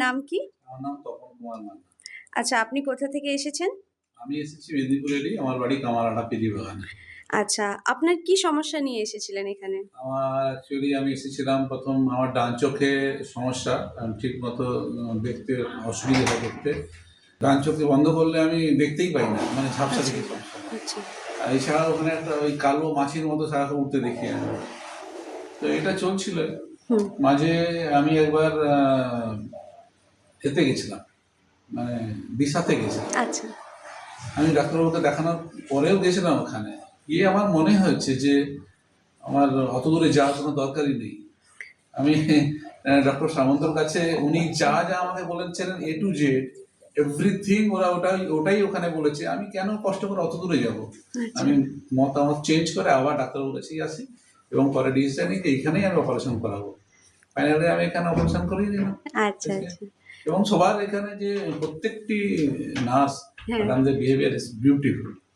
নাম কি? আমার নাম তপন কুমার মান্না। আচ্ছা, আপনি কোথা থেকে এসেছেন? আমি এসেছি মেদিনীপুরেরই, আমার বাড়ি কামারহাটা পেরিবাগানে। আচ্ছা, আপনার কি সমস্যা নিয়ে এসেছিলেন এখানে? আমার অ্যাকচুয়ালি আমি এসেছিলাম প্রথম আমার ডান চোখে সমস্যা, ঠিক মতো দেখতে অসুবিধা হয় দেখতে। ডান চোখে বন্ধ করলে আমি দেখতেই পাই না, মানে ঝাপসা আচ্ছা, দেখি সবসময়। আচ্ছা। আর এছাড়া ওখানে একটা ওই কালো মাছির মতো সারাক্ষণ উঠতে দেখি আমি। তো এটা চলছিল। হুম। মাঝে আমি একবার এতে গেছিলাম, মানে দিশাতে গেছিলাম। আচ্ছা। আমি ডাক্তারবাবুকে দেখানোর পরেও গেছিলাম ওখানে। গিয়ে আমার মনে হচ্ছে যে আমার অত দূরে যাওয়ার কোনো দরকারই নেই। আমি ডক্টর সামন্তর কাছে উনি যা যা আমাকে বলেছিলেন A to Z এভরিথিং ওরা ওটাই ওখানে বলেছে। আমি কেন কষ্ট করে অত দূরে যাব? আচ্ছা। আমি মতামত চেঞ্জ করে আবার ডাক্তারবাবুর কাছেই আসি এবং পরে ডিসিশন নিই যে এইখানেই আমি অপারেশন করাবো। ফাইনালি আমি এখানে অপারেশন করিয়ে নিলাম। আচ্ছা, আচ্ছা। এবং সবার এখানে যে প্রত্যেকটি নার্স হ্যাঁ। ম্যাডামদের বিহেভিয়ার ইজ বিউটিফুল।